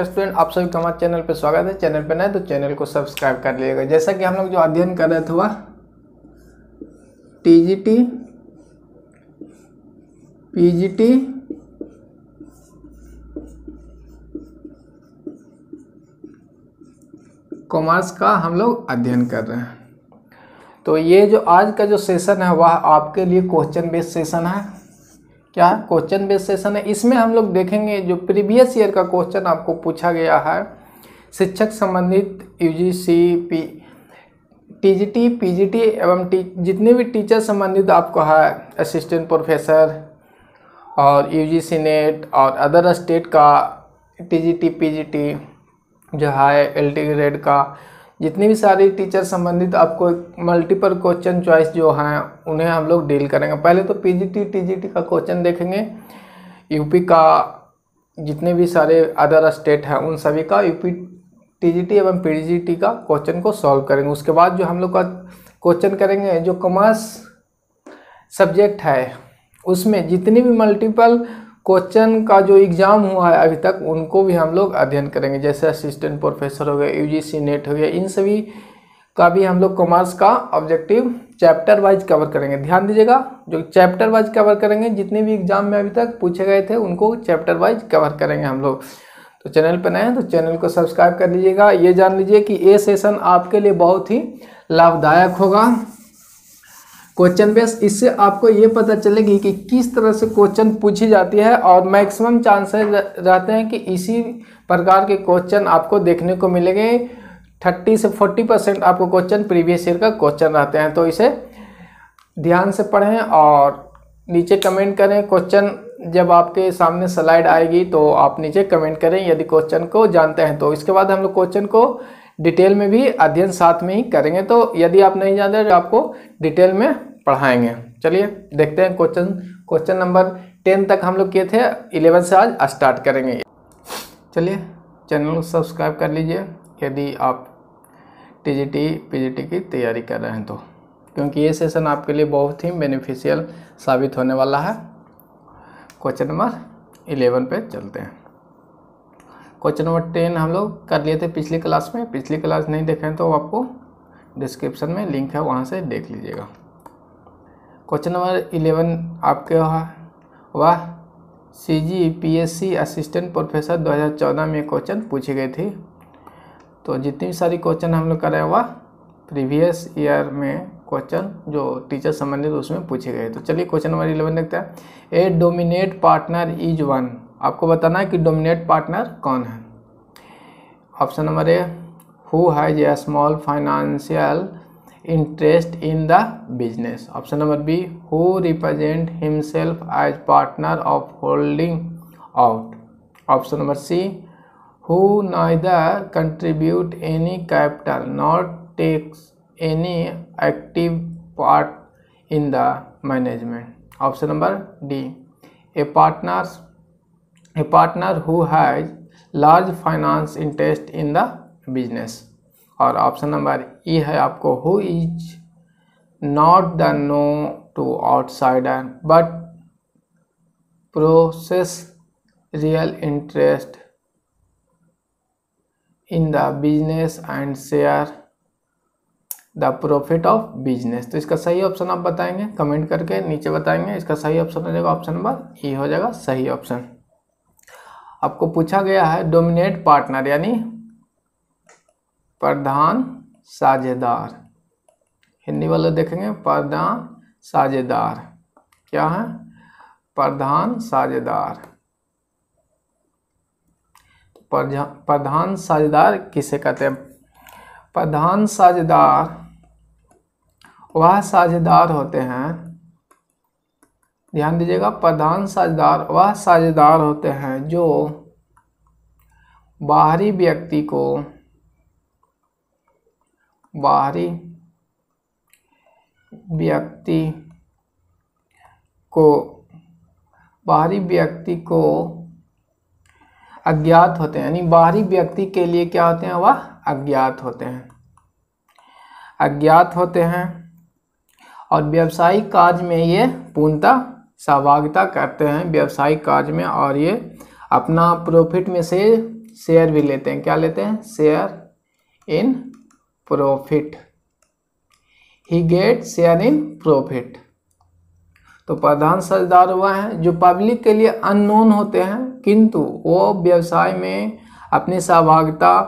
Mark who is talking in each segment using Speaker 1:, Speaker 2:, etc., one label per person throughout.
Speaker 1: नमस्कार स्टूडेंट, आप सभी का हमारे चैनल पे स्वागत है। चैनल पे नए तो चैनल को सब्सक्राइब कर लीजिएगा। जैसा कि हम लोग जो अध्ययन कर रहे थे वह टीजीटी पीजीटी कॉमर्स का हम लोग अध्ययन कर रहे हैं। तो ये जो आज का जो सेशन है वह आपके लिए क्वेश्चन बेस्ड सेशन है। क्या क्वेश्चन बेस्ड सेशन है? इसमें हम लोग देखेंगे जो प्रीवियस ईयर का क्वेश्चन आपको पूछा गया है शिक्षक संबंधित यूजीसी टीजीटी पीजीटी एवं जितने भी टीचर संबंधित आपको है, असिस्टेंट प्रोफेसर और यूजीसी नेट और अदर स्टेट का टीजीटी पीजीटी जो है, एलटी ग्रेड का जितनी भी सारी टीचर संबंधित आपको मल्टीपल क्वेश्चन चॉइस जो हैं उन्हें हम लोग डील करेंगे। पहले तो पीजीटी टीजीटी का क्वेश्चन देखेंगे, यूपी का जितने भी सारे अदर स्टेट हैं उन सभी का यूपी टीजीटी एवं पीजीटी का क्वेश्चन को सॉल्व करेंगे। उसके बाद जो हम लोग का क्वेश्चन करेंगे जो कॉमर्स सब्जेक्ट है उसमें जितनी भी मल्टीपल क्वेश्चन का जो एग्ज़ाम हुआ है अभी तक उनको भी हम लोग अध्ययन करेंगे। जैसे असिस्टेंट प्रोफेसर हो गया, यूजीसी नेट हो गया, इन सभी का भी हम लोग कॉमर्स का ऑब्जेक्टिव चैप्टर वाइज कवर करेंगे। ध्यान दीजिएगा, जो चैप्टर वाइज कवर करेंगे, जितने भी एग्जाम में अभी तक पूछे गए थे उनको चैप्टर वाइज कवर करेंगे हम लोग। तो चैनल पर नए हैं तो चैनल को सब्सक्राइब कर लीजिएगा। ये जान लीजिए कि ये सेशन आपके लिए बहुत ही लाभदायक होगा क्वेश्चन बेस। इससे आपको ये पता चलेगी कि किस तरह से क्वेश्चन पूछी जाती है और मैक्सिमम चांसेस रहते हैं कि इसी प्रकार के क्वेश्चन आपको देखने को मिलेंगे। 30 से 40% आपको क्वेश्चन प्रीवियस ईयर का क्वेश्चन रहते हैं। तो इसे ध्यान से पढ़ें और नीचे कमेंट करें। क्वेश्चन जब आपके सामने स्लाइड आएगी तो आप नीचे कमेंट करें यदि क्वेश्चन को जानते हैं। तो इसके बाद हम लोग क्वेश्चन को डिटेल में भी अध्ययन साथ में ही करेंगे। तो यदि आप नहीं जानते तो आपको डिटेल में पढ़ाएंगे। चलिए देखते हैं क्वेश्चन नंबर 10 तक हम लोग किए थे, 11 से आज स्टार्ट करेंगे। चलिए चैनल को सब्सक्राइब कर लीजिए यदि आप टीजीटी पीजीटी की तैयारी कर रहे हैं तो, क्योंकि ये सेशन आपके लिए बहुत ही बेनिफिशियल साबित होने वाला है। क्वेश्चन नंबर 11 पे चलते हैं। क्वेश्चन नंबर 10 हम लोग कर लिए थे पिछली क्लास में। पिछली क्लास नहीं देखें तो आपको डिस्क्रिप्शन में लिंक है, वहाँ से देख लीजिएगा। क्वेश्चन नंबर 11 आपके वह CGPSC असिस्टेंट प्रोफेसर 2014 में क्वेश्चन पूछी गई थी। तो जितनी भी सारी क्वेश्चन हम लोग कर रहे हैं वह प्रीवियस ईयर में क्वेश्चन जो टीचर संबंधित उसमें पूछे गए। तो चलिए क्वेश्चन नंबर 11 देखते हैं। A dominate partner is one. आपको बताना है कि डोमिनेट पार्टनर कौन है। Option number A, who has a small financial interest in the business. Option number B, who represent himself as partner of holding out. Option number C, who neither contribute any capital not takes any active part in the management. Option number D, a partner who has large finance interest in the business. और option number E है आपको, who is not the known to outsider but process real interest in the business and share the profit of business. तो इसका सही option आप बताएंगे, comment करके नीचे बताएंगे। इसका सही ऑप्शन हो जाएगा ऑप्शन नंबर ई हो जाएगा सही ऑप्शन। आपको पूछा गया है डोमिनेट पार्टनर यानी प्रधान साझेदार। हिंदी वाले देखेंगे प्रधान साझेदार। क्या है? प्रधान साझेदार। प्रधान साझेदार किसे कहते हैं? प्रधान साझेदार वह साझेदार होते हैं, ध्यान दीजिएगा, प्रधान साझेदार वह साझेदार होते हैं जो बाहरी व्यक्ति को अज्ञात होते हैं। यानी बाहरी व्यक्ति के लिए क्या होते हैं? वह अज्ञात होते हैं और व्यावसायिक कार्य में ये पूर्णतः सहभागिता करते हैं व्यावसायिक कार्य में, और ये अपना प्रॉफिट में से शेयर भी लेते हैं। क्या लेते हैं? Share in profit. He get share in profit. तो प्रधान साझेदार वह हैं जो पब्लिक के लिए अननोन होते हैं, किंतु वो व्यवसाय में अपनी सहभागिता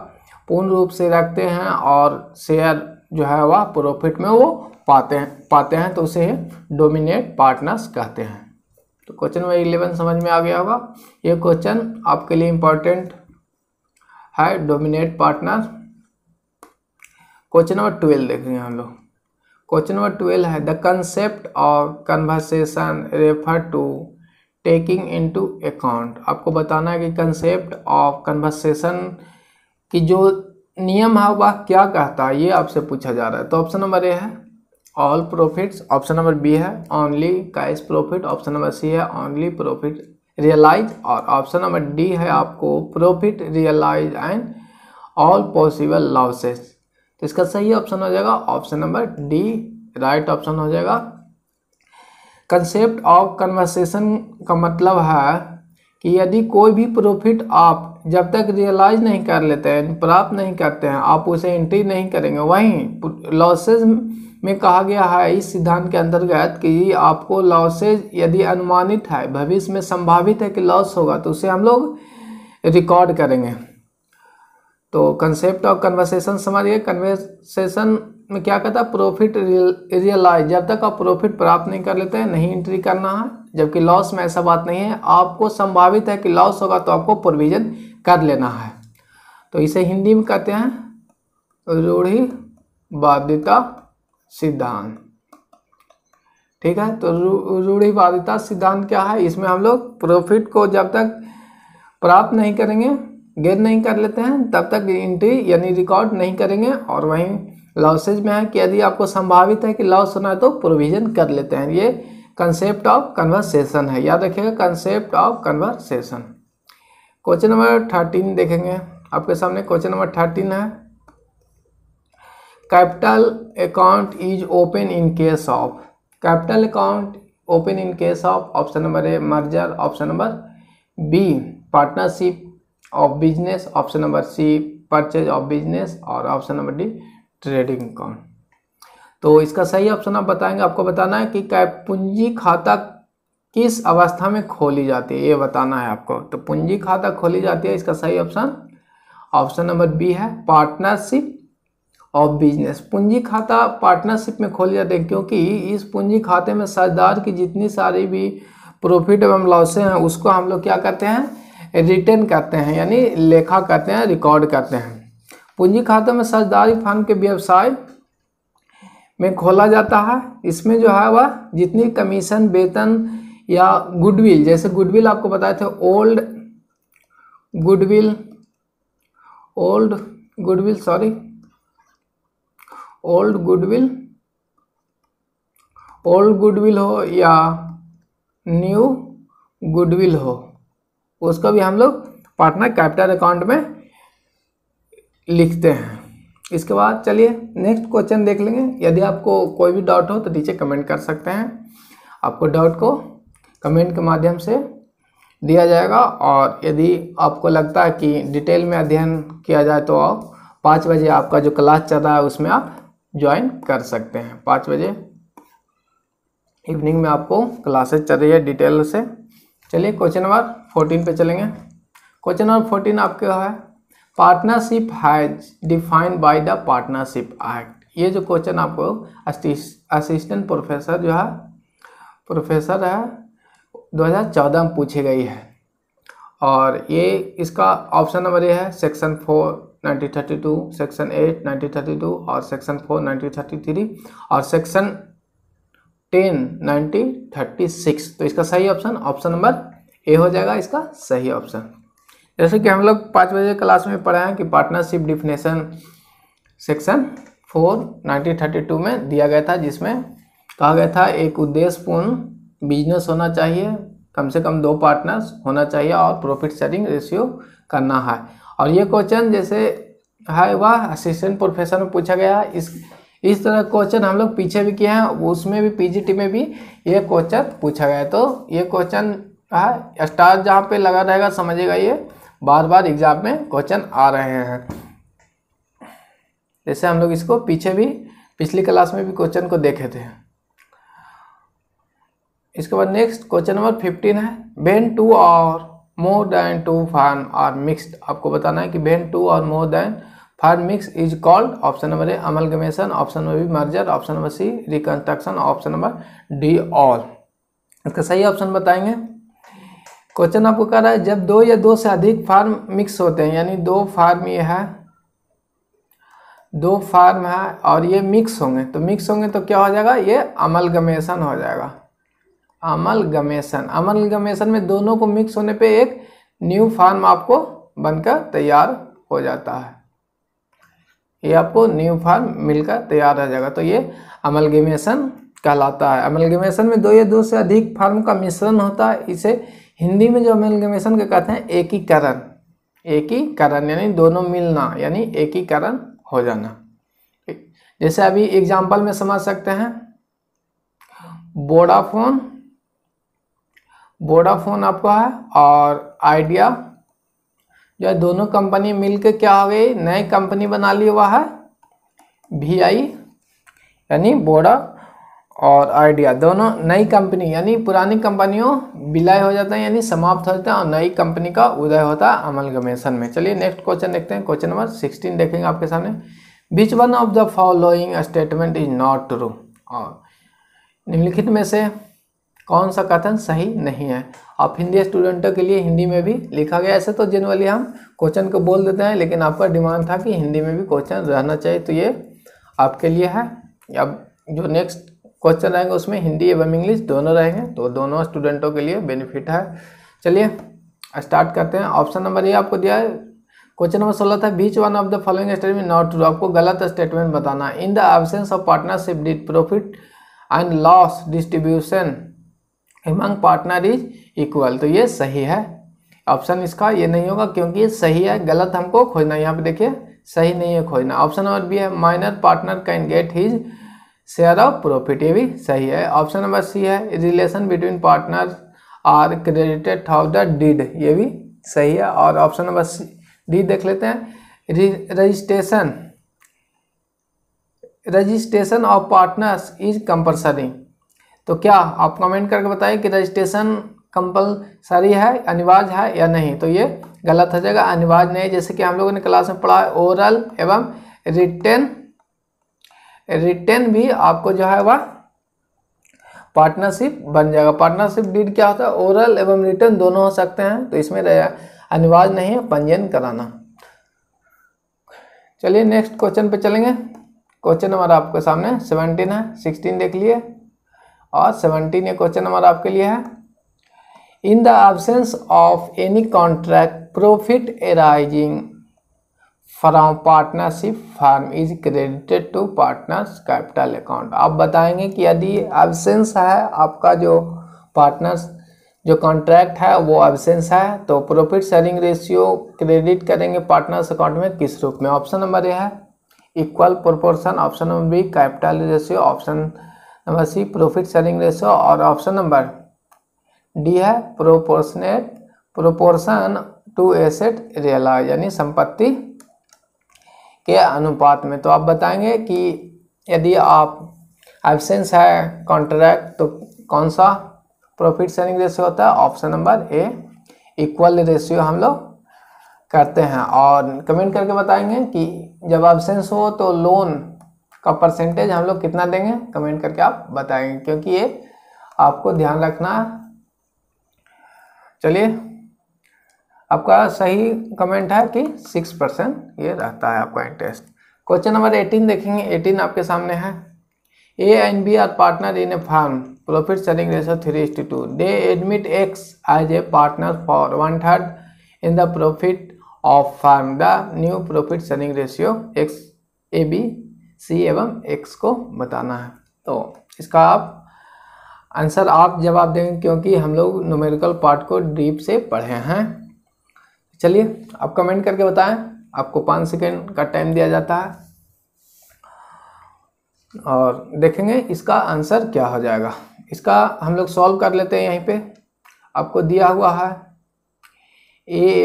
Speaker 1: पूर्ण रूप से रखते हैं और शेयर जो है वह प्रॉफिट में वो पाते हैं तो उसे डोमिनेट पार्टनर्स कहते हैं। तो क्वेश्चन नंबर 11 समझ में आ गया होगा। ये क्वेश्चन आपके लिए इंपॉर्टेंट है, डोमिनेट पार्टनर। क्वेश्चन नंबर 12 देखेंगे हम लोग। क्वेश्चन नंबर 12 है the concept of conversation refer to taking into account. आपको बताना है कि कंसेप्ट ऑफ कन्वर्सेशन की जो नियम है वह क्या कहता है, ये आपसे पूछा जा रहा है। तो ऑप्शन नंबर ए है all profits, option number B है only cash profit, option number C है ओनली प्रॉफिट रियलाइज, और ऑप्शन नंबर डी है आपको profit realise and all possible losses. तो इसका सही ऑप्शन हो जाएगा option number D, right option हो जाएगा। कंसेप्ट ऑफ कन्वर्सेशन का मतलब है कि यदि कोई भी प्रॉफिट आप जब तक रियलाइज नहीं कर लेते हैं, प्राप्त नहीं करते हैं, आप उसे एंट्री नहीं करेंगे। वहीं लॉसेज में कहा गया है इस सिद्धांत के अंतर्गत कि आपको लॉसेज यदि अनुमानित है, भविष्य में संभावित है कि लॉस होगा, तो उसे हम लोग रिकॉर्ड करेंगे। तो कंसेप्ट ऑफ कन्वर्सेशन समझिए। कन्वर्सेशन में क्या कहता है? प्रॉफिट रियलाइज, जब तक आप प्रॉफिट प्राप्त नहीं कर लेते हैं नहीं एंट्री करना है, जबकि लॉस में ऐसा बात नहीं है। आपको संभावित है कि लॉस होगा तो आपको प्रोविजन कर लेना है। तो इसे हिंदी में कहते हैं रूढ़िवादिता सिद्धांत। ठीक है, तो रूढ़िवादिता सिद्धांत क्या है? इसमें हम लोग प्रॉफिट को जब तक प्राप्त नहीं करेंगे, गेन नहीं कर लेते हैं, तब तक एंट्री यानी रिकॉर्ड नहीं करेंगे। और वहीं लॉसेज में है कि यदि आपको संभावित है कि लॉस होना है तो प्रोविजन कर लेते हैं। ये कंसेप्ट ऑफ कन्वर्सेशन है, याद रखिएगा concept of conversation. Question number 13 देखेंगे आपके सामने। क्वेश्चन नंबर 13 है capital account is open in case of. Capital account open in case of option number A merger, option number B partnership of business, option number C purchase of business, और option number D trading account. तो इसका सही option आप बताएंगे। आपको बताना है कि पूंजी खाता किस अवस्था में खोली जाती है, ये बताना है आपको। तो पूंजी खाता खोली जाती है, इसका सही ऑप्शन नंबर बी है पार्टनरशिप ऑफ बिजनेस। पूंजी खाता पार्टनरशिप में खोली जाती है क्योंकि इस पूंजी खाते में साझेदार की जितनी सारी भी प्रॉफिट एवं लॉसें हैं उसको हम लोग क्या करते हैं? रिटर्न करते हैं, यानी लेखा करते हैं, रिकॉर्ड करते हैं। पूंजी खाते में साझेदारी फंड के व्यवसाय में खोला जाता है। इसमें जो है वह जितनी कमीशन, वेतन या गुडविल, जैसे गुडविल आपको बताए थे ओल्ड गुडविल हो या न्यू गुडविल हो, उसको भी हम लोग पार्टनर कैपिटल अकाउंट में लिखते हैं। इसके बाद चलिए नेक्स्ट क्वेश्चन देख लेंगे। यदि आपको कोई भी डाउट हो तो नीचे कमेंट कर सकते हैं। आपको डाउट को कमेंट के माध्यम से दिया जाएगा, और यदि आपको लगता है कि डिटेल में अध्ययन किया जाए तो आप 5 बजे आपका जो क्लास चल रहा है उसमें आप ज्वाइन कर सकते हैं। 5 बजे इवनिंग में आपको क्लासेस चल रही है डिटेल से। चलिए क्वेश्चन नंबर 14 पे चलेंगे। क्वेश्चन नंबर 14 आपका है partnership has defined by the partnership act. ये जो क्वेश्चन आपको असिस्टेंट प्रोफेसर जो है 2014 में पूछी गई है, और ये इसका ऑप्शन नंबर ये है सेक्शन 4 1932, सेक्शन 8 1932 और सेक्शन 4 1933 और सेक्शन 10 1936। तो इसका सही ऑप्शन नंबर ए हो जाएगा इसका सही ऑप्शन। जैसे कि हम लोग 5 बजे क्लास में पढ़े हैं कि पार्टनरशिप डिफिनेशन सेक्शन 4 1932 में दिया गया था, जिसमें कहा गया था एक उद्देश्यपूर्ण बिजनेस होना चाहिए, कम से कम 2 पार्टनर्स होना चाहिए और प्रॉफिट शेयरिंग रेशियो करना है। और ये क्वेश्चन जैसे है वह असिस्टेंट प्रोफेसर में पूछा गया है। इस तरह क्वेश्चन हम लोग पीछे भी किए हैं, उसमें भी पीजीटी में भी ये क्वेश्चन पूछा गया है। तो ये क्वेश्चन है स्टार जहाँ पे लगा रहेगा समझिएगा ये बार बार एग्जाम में क्वेश्चन आ रहे हैं। जैसे हम लोग इसको पीछे भी पिछली क्लास में भी क्वेश्चन को देखे थे। इसके बाद नेक्स्ट क्वेश्चन नंबर 15 है, when two or more than two firm are mixed. आपको बताना है कि when two or more than firm mix is called. Option number A amalgamation, option number B merger, option number C reconstruction, option number D all. इसका सही option बताएंगे। Question आपको कह रहा है जब दो या दो से अधिक फार्म मिक्स होते हैं, यानी दो फार्म ये है, दो फार्म है और ये मिक्स होंगे, तो मिक्स होंगे तो क्या हो जाएगा, ये अमलगमेशन हो जाएगा। अमलगमेशन, अमलगमेशन में दोनों को मिक्स होने पे एक न्यू फार्म आपको बनकर तैयार हो जाता है। ये आपको न्यू फार्म मिलकर तैयार हो जाएगा, तो ये अमलगमेशन कहलाता है। अमलगमेशन में दो या दो से अधिक फार्म का मिश्रण होता है। इसे हिंदी में जो अमलगमेशन के कहते हैं एकीकरण। एकीकरण यानी दोनों मिलना, यानी एकीकरण हो जाना। जैसे अभी एग्जाम्पल में समझ सकते हैं, वोडाफोन आपका है और आइडिया, जो है दोनों कंपनी मिलकर क्या हो गई, नई कंपनी बना ली, वह है VI, यानी वोडा और आइडिया दोनों नई कंपनी, यानी पुरानी कंपनियों विलय हो जाता है, यानी समाप्त हो जाता है और नई कंपनी का उदय होता है अमलगमेशन में। चलिए नेक्स्ट क्वेश्चन देखते हैं। क्वेश्चन नंबर 16 देखेंगे आपके सामने, which one of the following statement is not true. और निम्नलिखित में से कौन सा कथन सही नहीं है। आप हिंदी स्टूडेंटों के लिए हिंदी में भी लिखा गया, ऐसे तो जनरली हम क्वेश्चन को बोल देते हैं, लेकिन आपका डिमांड था कि हिंदी में भी क्वेश्चन रहना चाहिए, तो ये आपके लिए है। अब जो नेक्स्ट क्वेश्चन रहेंगे उसमें हिंदी एवं इंग्लिश दोनों रहेंगे, तो दोनों स्टूडेंटों के लिए बेनिफिट है। चलिए स्टार्ट करते हैं। ऑप्शन नंबर ए आपको दिया है, क्वेश्चन नंबर 16 था, which one of the following statement not true. आपको गलत स्टेटमेंट बताना। In the absence of partnership deed profit and loss distribution among partner is equal. तो ये सही है। ऑप्शन इसका ये नहीं होगा क्योंकि ये सही है, गलत हमको खोजना। यहाँ पे देखिए सही नहीं है खोजना। ऑप्शन नंबर बी है, minor partner can get his share of profit, ये भी सही है। ऑप्शन नंबर सी है, relation between partner are credited through the deed, ये भी सही है। और ऑप्शन नंबर डी देख लेते हैं, registration of partners is compulsory. तो क्या आप कमेंट करके बताइए कि रजिस्ट्रेशन कंपलसरी है, अनिवार्य है या नहीं। तो ये गलत हो जाएगा, अनिवार्य नहीं। जैसे कि हम लोगों ने क्लास में पढ़ा है, ओरल एवं रिटेन भी आपको जो है वह पार्टनरशिप बन जाएगा। पार्टनरशिप डीड क्या होता है, ओरल एवं रिटन दोनों हो सकते हैं, तो इसमें अनिवार्य नहीं है पंजीयन कराना। चलिए नेक्स्ट क्वेश्चन पे चलेंगे। क्वेश्चन नंबर आपके सामने 17 है, 16 देख लिए और 17 ये क्वेश्चन नंबर आपके लिए है। In the absence of any contract profit arising from partnership firm is credited to partners capital account. आप बताएंगे कि यदि एब्सेंस है, आपका जो पार्टनर्स जो कॉन्ट्रैक्ट है वो एब्सेंस है, तो प्रॉफिट शेयरिंग रेशियो क्रेडिट करेंगे पार्टनर्स अकाउंट में किस रूप में। ऑप्शन नंबर ए है equal proportion, option number B capital ratio, option number C profit sharing ratio और ऑप्शन नंबर डी है प्रोपोर्शन टू एसेट रियलाइज, यानी संपत्ति के अनुपात में। तो आप बताएंगे कि यदि आप एब्सेंस है कॉन्ट्रैक्ट तो कौन सा प्रॉफिट शेयरिंग रेशियो होता है। ऑप्शन नंबर ए इक्वल रेशियो हम लोग करते हैं। और कमेंट करके बताएंगे कि जब एब्सेंस हो तो लोन का परसेंटेज हम लोग कितना देंगे, कमेंट करके आप बताएंगे, क्योंकि ये आपको ध्यान रखना है। चलिए आपका सही कमेंट है कि 6% ये रहता है आपका इंटरेस्ट। क्वेश्चन नंबर 18 देखेंगे। 18 आपके सामने है, A and B are partner in a firm, profit sharing ratio 3:2। They admit X as a partner for 1/3 in the profit of firm. The new profit sharing ratio X, A B C एवं X को बताना है। तो इसका आप answer आप जवाब देंगे, क्योंकि हम लोग न्यूमेरिकल पार्ट को डीप से पढ़े हैं। चलिए आप कमेंट करके बताएं, आपको 5 सेकेंड का टाइम दिया जाता है और देखेंगे इसका आंसर क्या हो जाएगा। इसका हम लोग सॉल्व कर लेते हैं। यहीं पे आपको दिया हुआ है ए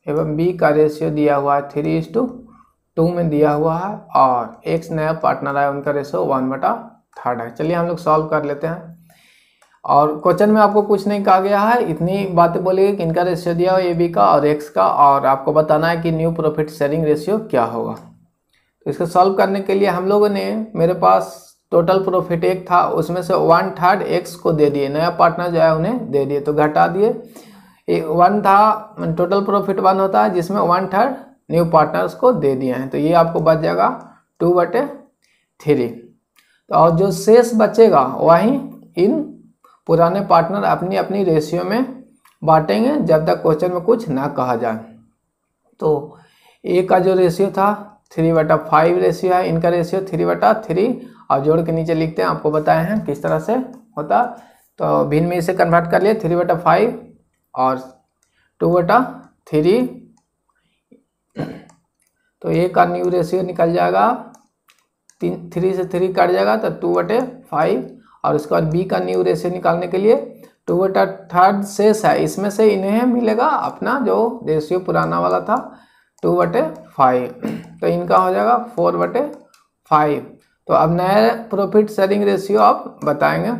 Speaker 1: एवं बी का रेशियो दिया हुआ है 3:2 में दिया हुआ है, और एक्स नया पार्टनर है उनका रेशियो 1/3 है। चलिए हम लोग सॉल्व कर लेते हैं। और क्वेश्चन में आपको कुछ नहीं कहा गया है, इतनी बातें बोलेगी कि इनका रेशियो दिया हुआ ए बी का और एक्स का, और आपको बताना है कि न्यू प्रॉफिट शेयरिंग रेशियो क्या होगा। तो इसको सॉल्व करने के लिए हम लोगों ने, मेरे पास टोटल प्रॉफिट 1 था, उसमें से 1/3 एक्स को दे दिए, नया पार्टनर जो है उन्हें दे दिए, तो घटा दिए। 1 था, टोटल प्रॉफिट 1 होता है जिसमें 1/3 न्यू पार्टनर्स को दे दिए हैं, तो ये आपको बच जाएगा 2/3। तो और जो शेष बचेगा वही इन पुराने पार्टनर अपनी अपनी रेशियो में बांटेंगे जब तक क्वेश्चन में कुछ ना कहा जाए। तो ए का जो रेशियो था 3/5 रेशियो है, इनका रेशियो 3/3, और जोड़ के नीचे लिखते हैं, आपको बताए हैं किस तरह से होता। तो भिन्न में इसे कन्वर्ट कर लिए 3/5 और 2/3, तो ए का न्यू रेशियो निकल जाएगा, 3 से 3 कट जाएगा तो 2/5, और उसके बाद बी का न्यू रेशियो निकालने के लिए 2/3 शेष है, इसमें से इन्हें मिलेगा अपना जो रेशियो पुराना वाला था 2/5, तो इनका हो जाएगा 4/5। तो अब नया प्रॉफिट शेयरिंग रेशियो आप बताएंगे।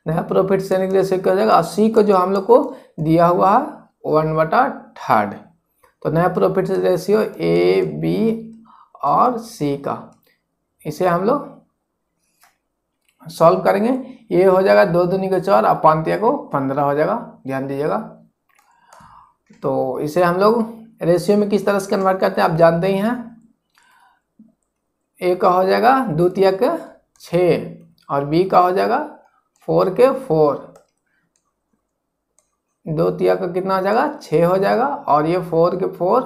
Speaker 1: नया प्रॉफिट शेयरिंग रेशियो क्या हो जाएगा, 80 को जो हम लोग को दिया हुआ है 1/3, तो नया प्रॉफिट रेशियो ए बी और सी का, इसे हम लोग सॉल्व करेंगे। ये हो जाएगा 2 दूनी को 4 और 5 को 15 हो जाएगा, ध्यान दीजिएगा। तो इसे हम लोग रेशियो में किस तरह से कन्वर्ट करते हैं आप जानते ही हैं। ए का हो जाएगा 2 के 6 और बी का हो जाएगा 4 के 4, 2 का कितना हो जाएगा 6 हो जाएगा, और ये 4 के 4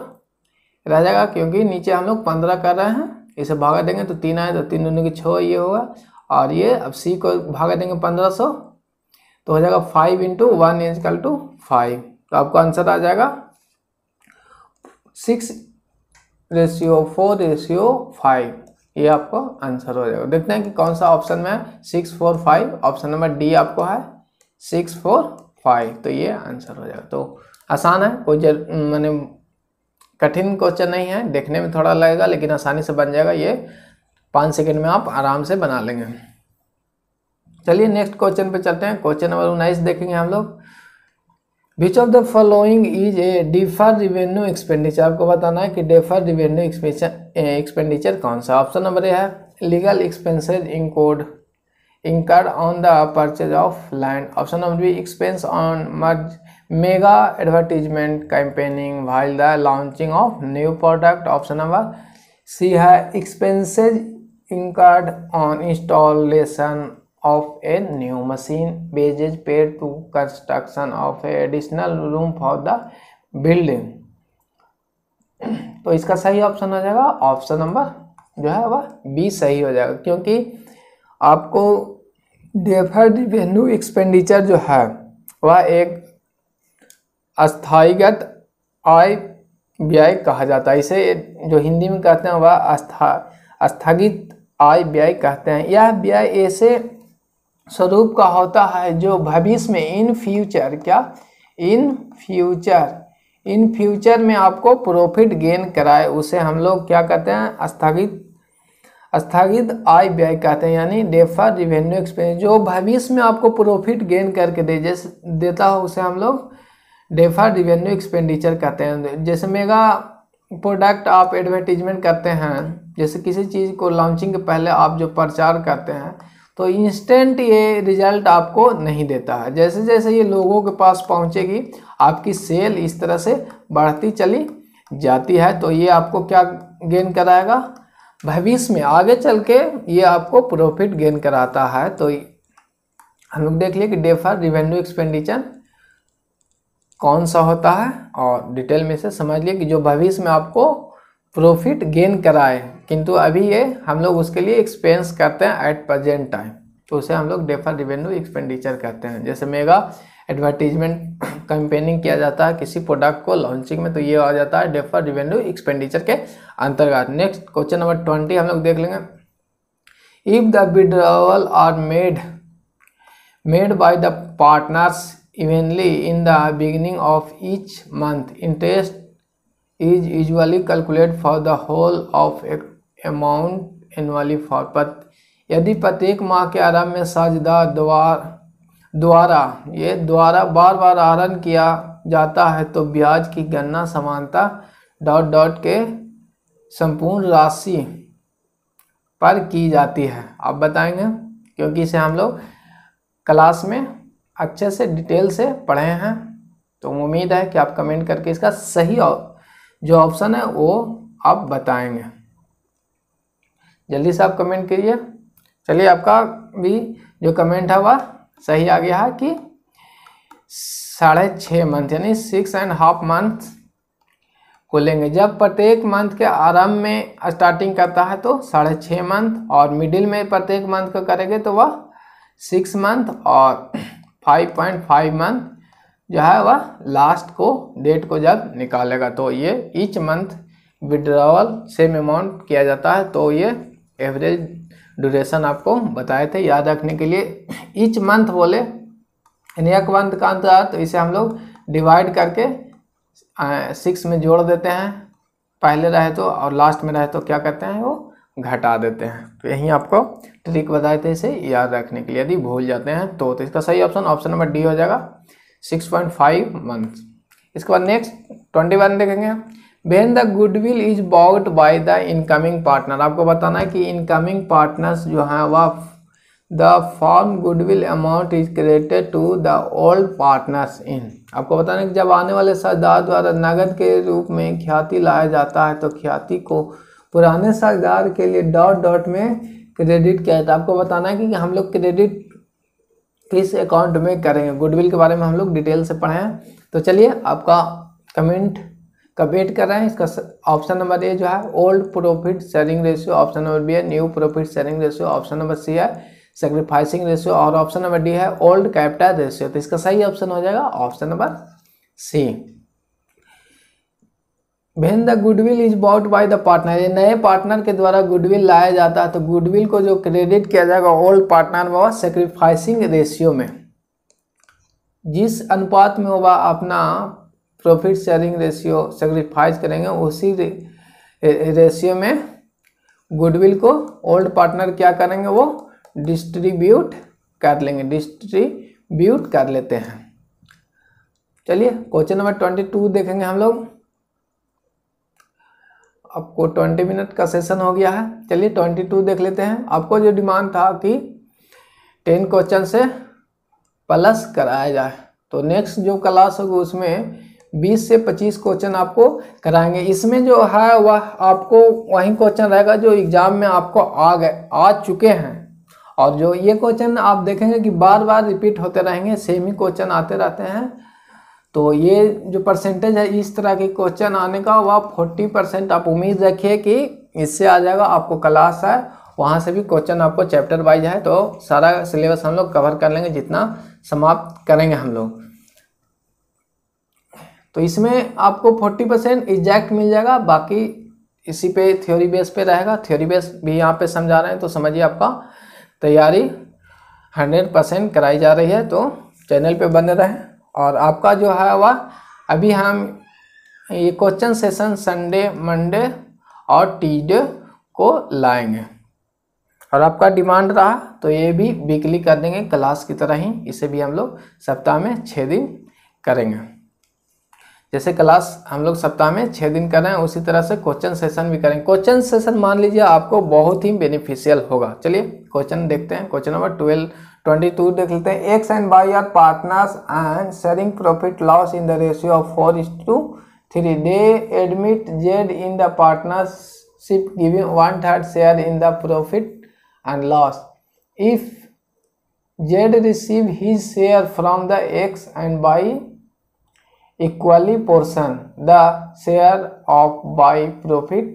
Speaker 1: रह जाएगा, क्योंकि नीचे हम लोग 15 कर रहे हैं, इसे भागा देंगे तो 3 आए, तो 3 दूनी के 6 ये होगा, और ये अब सी को भागा देंगे 1500, तो हो जाएगा 5 × 1 = 5, तो आपका आंसर आ जाएगा 6:4:5, ये आपको आंसर हो जाएगा। देखते हैं कि कौन सा ऑप्शन में है 645, ऑप्शन नंबर डी आपको है 645, तो ये आंसर हो जाएगा। तो आसान है, कोई माने कठिन क्वेश्चन नहीं है, देखने में थोड़ा लगेगा लेकिन आसानी से बन जाएगा, ये 5 सेकंड में आप आराम से बना लेंगे। चलिए नेक्स्ट क्वेश्चन पे चलते हैं। क्वेश्चन नंबर 19 देखेंगे हम लोग। Which of the following is a deferred revenue expenditure, आपको बताना है कि डिफर्ड रिवेन्यू एक्सपेंडिचर कौन सा। ऑप्शन नंबर ए है legal expenses incurred on the purchase of land. Option number B expense on mega advertisement campaigning while the launching of new product. Option number C है expenses incurred on installation of a new machine, wages paid to construction of a additional room for the building. तो इसका सही option हो जाएगा option number जो है वह B सही हो जाएगा, क्योंकि आपको डिफर्ड रिवेन्यू एक्सपेंडिचर जो है वह एक अस्थायीगत आय व्यय कहा जाता है। इसे जो हिंदी में कहते हैं वह आस्थगित आय व्यय कहते हैं। यह व्यय ऐसे स्वरूप का होता है जो भविष्य में इन फ्यूचर में आपको प्रॉफिट गेन कराए, उसे हम लोग क्या कहते हैं आस्थगित आय व्यय कहते हैं, यानी डेफर्ड रिवेन्यू एक्सपेंस, जो भविष्य में आपको प्रॉफिट गेन करके देता हो उसे हम लोग डेफर्ड रिवेन्यू एक्सपेंडिचर कहते हैं। जैसे मेगा प्रोडक्ट आप एडवर्टीजमेंट करते हैं, जैसे किसी चीज़ को लॉन्चिंग के पहले आप जो प्रचार करते हैं तो इंस्टेंट ये रिजल्ट आपको नहीं देता है, जैसे जैसे ये लोगों के पास पहुंचेगी आपकी सेल इस तरह से बढ़ती चली जाती है, तो ये आपको क्या गेन कराएगा, भविष्य में आगे चल के ये आपको प्रॉफिट गेन कराता है। तो हम लोग देख लिए कि डेफर्ड रिवेन्यू एक्सपेंडिचर कौन सा होता है, और डिटेल में से समझ लिए कि जो भविष्य में आपको प्रॉफिट गेन कराए, किंतु अभी ये हम लोग उसके लिए एक्सपेंस करते हैं एट प्रेजेंट टाइम, तो उसे हम लोग डेफर्ड रिवेन्यू एक्सपेंडिचर कहते हैं। जैसे मेगा एडवर्टीजमेंट कैंपेनिंग किया जाता है किसी प्रोडक्ट को लॉन्चिंग में, तो ये आ जाता है डेफर्ड रिवेन्यू एक्सपेंडिचर के अंतर्गत। नेक्स्ट क्वेश्चन नंबर 20 हम लोग देख लेंगे। If the withdrawal are made by the partners evenly in the beginning of each month. Interest is usually calculate for the whole of amount annually for. पर यदि प्रत्येक माह के आरंभ में साझेदार द्वारा बार बार आहरण किया जाता है तो ब्याज की गणना समानता ... के संपूर्ण राशि पर की जाती है। आप बताएंगे, क्योंकि इसे हम लोग क्लास में अच्छे से डिटेल से पढ़े हैं। तो उम्मीद है कि आप कमेंट करके इसका सही जो ऑप्शन है वो आप बताएंगे। जल्दी से आप कमेंट करिए। चलिए, आपका भी जो कमेंट है वह सही आ गया है कि 6.5 मंथ यानी 6.5 मंथ को लेंगे। जब प्रत्येक मंथ के आरंभ में स्टार्टिंग करता है तो 6.5 मंथ, और मिडिल में प्रत्येक मंथ को करेंगे तो वह 6 मंथ, और 5.5 मंथ जो है वह लास्ट को डेट को जब निकालेगा। तो ये each month withdrawal same amount किया जाता है। तो ये एवरेज ड्यूरेशन आपको बताए थे याद रखने के लिए। ईच मंथ बोले यानी एक मंथ का अंतर, तो इसे हम लोग डिवाइड करके 6 में जोड़ देते हैं, पहले रहे तो, और लास्ट में रहे तो क्या करते हैं वो घटा देते हैं। तो यही आपको ट्रिक बताए थे इसे याद रखने के लिए। यदि भूल जाते हैं तो इसका सही ऑप्शन नंबर डी हो जाएगा, 6.5 मंथ। इसके बाद नेक्स्ट 21 देखेंगे। When the goodwill is bought by the incoming partner. आपको बताना है कि इनकमिंग पार्टनर्स जो हैं वह the form goodwill amount is credited to the old partners in. आपको बताना है कि जब आने वाले साझेदार द्वारा नगद के रूप में ख्याति लाया जाता है तो ख्याति को पुराने साझेदार के लिए ... में क्रेडिट किया जाता है। आपको बताना है कि हम लोग क्रेडिट किस अकाउंट में करेंगे। गुडविल के बारे में हम लोग डिटेल से पढ़े हैं। तो चलिए, आपका कमेंट का वेट कर रहे हैं। इसका ऑप्शन नंबर ए जो है old profit sharing ratio, option number B है new profit sharing ratio, option number C है सैक्रिफाइसिंग रेशियो, और ऑप्शन नंबर डी है ओल्ड कैपिटल रेशियो। तो इसका सही ऑप्शन हो जाएगा option number C. When the goodwill is bought by the partner. ये नए पार्टनर के द्वारा गुडविल लाया जाता है तो गुडविल को जो क्रेडिट किया जाएगा ओल्ड पार्टनर में, वह सैक्रिफाइसिंग रेशियो में, जिस अनुपात में वह अपना प्रॉफिट शेयरिंग रेशियो सैक्रिफाइस करेंगे उसी रेशियो में गुडविल को ओल्ड पार्टनर क्या करेंगे, वो डिस्ट्रीब्यूट कर लेंगे, डिस्ट्रीब्यूट कर लेते हैं। चलिए, क्वेश्चन नंबर 22 देखेंगे हम लोग। आपको 20 मिनट का सेशन हो गया है। चलिए 22 देख लेते हैं। आपको जो डिमांड था कि 10 क्वेश्चन से प्लस कराया जाए, तो नेक्स्ट जो क्लास होगी उसमें 20 से 25 क्वेश्चन आपको कराएंगे। इसमें जो है वह आपको वही क्वेश्चन रहेगा जो एग्जाम में आपको आ चुके हैं, और जो ये क्वेश्चन आप देखेंगे कि बार बार रिपीट होते रहेंगे, सेम ही क्वेश्चन आते रहते हैं। तो ये जो परसेंटेज है इस तरह के क्वेश्चन आने का, वह 40% आप उम्मीद रखिए कि इससे आ जाएगा। आपको क्लास है वहाँ से भी क्वेश्चन आपको चैप्टर वाइज है, तो सारा सिलेबस हम लोग कवर कर लेंगे जितना समाप्त करेंगे हम लोग। तो इसमें आपको 40% एग्जैक्ट मिल जाएगा, बाकी इसी पे थ्योरी बेस पे रहेगा। थ्योरी बेस भी यहाँ पे समझा रहे हैं, तो समझिए आपका तैयारी 100% कराई जा रही है। तो चैनल पे बने रहें। और आपका जो है वह अभी हम ये क्वेश्चन सेशन संडे, मंडे और ट्यूसडे को लाएंगे, और आपका डिमांड रहा तो ये भी वीकली कर देंगे क्लास की तरह ही। इसे भी हम लोग सप्ताह में 6 दिन करेंगे। जैसे क्लास हम लोग सप्ताह में 6 दिन कर रहे हैं, उसी तरह से क्वेश्चन सेशन भी करेंगे। क्वेश्चन सेशन मान लीजिए आपको बहुत ही बेनिफिशियल होगा। चलिए क्वेश्चन देखते हैं। क्वेश्चन नंबर 22 देख लेते हैं। X and Y are partners and sharing profit loss in the ratio of 4:3। They admit Z in the partnership giving 1/3 share in the profit and loss. If Z receive his share from the X and Y equally portion, the share of Y profit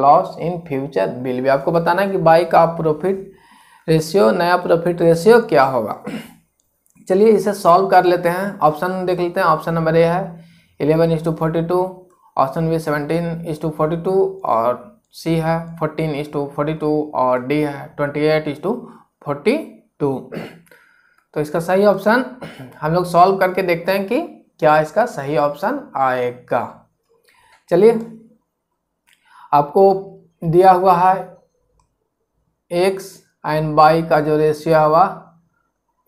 Speaker 1: loss in future will be। आपको बताना है कि Y का profit ratio, नया profit ratio क्या होगा। चलिए इसे सॉल्व कर लेते हैं। ऑप्शन देख लेते हैं। ऑप्शन नंबर ए है 11:42, ऑप्शन बी 17:42, और सी है 14:42, और डी है 28:42। तो इसका सही ऑप्शन हम लोग सॉल्व करके देखते हैं कि क्या इसका सही ऑप्शन आएगा। चलिए, आपको दिया हुआ है x एंड y का जो रेशियो है वह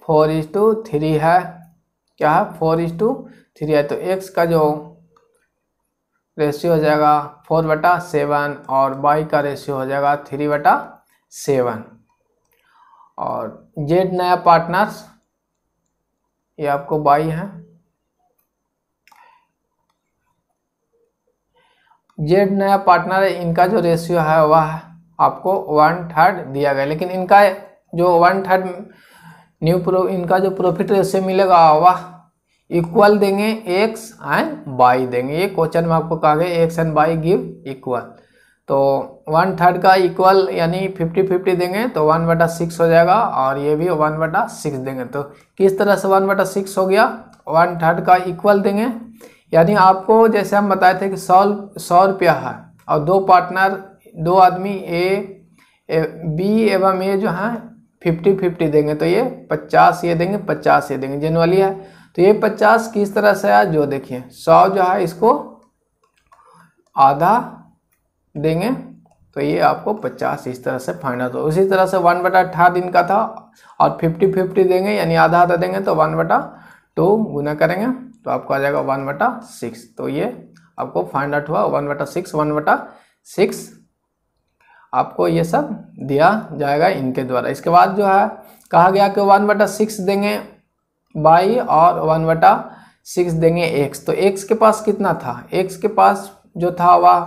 Speaker 1: 4:3 है। क्या है? 4:3 है। तो x का जो रेशियो हो जाएगा 4/7 और y का रेशियो हो जाएगा 3/7। और z नया पार्टनर्स ये आपको y है। z नया पार्टनर है, इनका जो रेशियो है वह आपको 1/3 दिया गया, लेकिन इनका जो 1/3 इनका जो प्रॉफिट रेशियो मिलेगा वह इक्वल देंगे, x एंड y देंगे। ये क्वेश्चन में आपको कहा गया x and y give equal. तो 1/3 का इक्वल यानी 50-50 देंगे तो 1/6 हो जाएगा, और ये भी 1/6 देंगे। तो किस तरह से 1/6 हो गया? 1/3 का इक्वल देंगे, यानी आपको जैसे हम बताए थे कि 100 रुपया है और दो पार्टनर, दो आदमी बी एवं ए जो है 50-50 देंगे, तो ये 50 ये देंगे, 50 ये देंगे, जनरली है। तो ये 50 किस तरह से है, जो देखिए 100 जो है इसको आधा देंगे, तो ये आपको 50 इस तरह से फाइंड आउट हो। उसी तरह से 1/18 दिन का था और 50-50 देंगे यानी आधा आधा देंगे, तो 1/2 गुना करेंगे तो आपको आ जाएगा 1/6। तो ये आपको फाइंड आउट हुआ 1/6 आपको ये सब दिया जाएगा इनके द्वारा। इसके बाद जो है कहा गया कि 1/6 देंगे y और 1/6 देंगे x। तो x के पास कितना था? x के पास जो था वह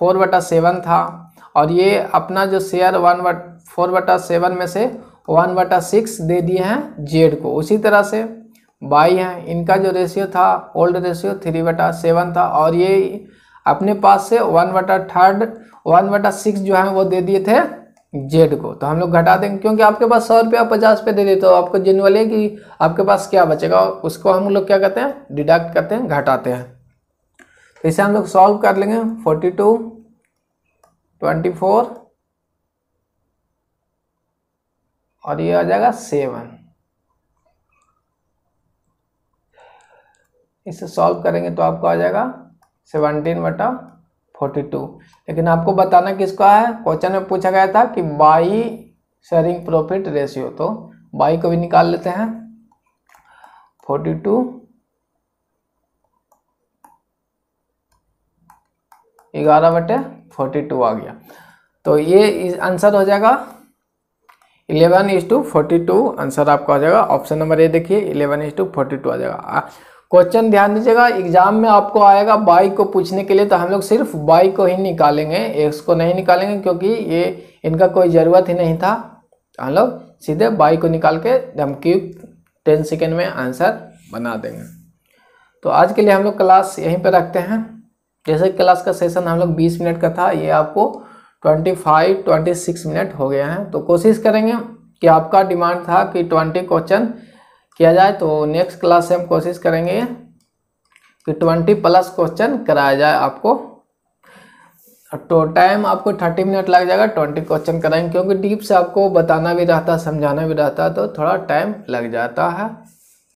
Speaker 1: 4/7 था, और ये अपना जो शेयर 4/7 में से 1/6 दे दिए हैं z को। उसी तरह से y है, इनका जो रेशियो था ओल्ड रेशियो 3/7 था, और ये अपने पास से 1/6 जो है वो दे दिए थे z को। तो हम लोग घटा देंगे, क्योंकि आपके पास 100 रुपया 50 रुपये दे दिए, तो आपको जनरली कि आपके पास क्या बचेगा उसको हम लोग क्या करते हैं? डिडक्ट करते हैं, घटाते हैं। तो इसे हम लोग सॉल्व कर लेंगे। 42, 24 और ये आ जाएगा 7। इसे सॉल्व करेंगे तो आपको आ जाएगा 17/42। लेकिन आपको बताना किसका है? क्वेश्चन में पूछा गया था कि बाई शेयरिंग प्रॉफिट रेशियो, तो बाई को भी निकाल लेते हैं। 42 11/42 आ गया। तो ये आंसर हो जाएगा 11:42 आंसर आपका हो जाएगा। ऑप्शन नंबर ए देखिए 11:42 आ जाएगा। क्वेश्चन ध्यान दीजिएगा, एग्जाम में आपको आएगा बाई को पूछने के लिए, तो हम लोग सिर्फ बाई को ही निकालेंगे, एक्स को नहीं निकालेंगे, क्योंकि ये इनका कोई ज़रूरत ही नहीं था। हम लोग सीधे बाई को निकाल के हम क्विक 10 सेकेंड में आंसर बना देंगे। तो आज के लिए हम लोग क्लास यहीं पर रखते हैं। जैसे क्लास का सेशन हम लोग 20 मिनट का था, ये आपको 25-26 मिनट हो गया है। तो कोशिश करेंगे कि आपका डिमांड था कि 20 क्वेश्चन किया जाए, तो नेक्स्ट क्लास से हम कोशिश करेंगे कि 20+ क्वेश्चन कराया जाए आपको। तो टाइम आपको 30 मिनट लग जाएगा, 20 क्वेश्चन कराएंगे, क्योंकि डीप से आपको बताना भी रहता है, समझाना भी रहता है, तो थोड़ा टाइम लग जाता है।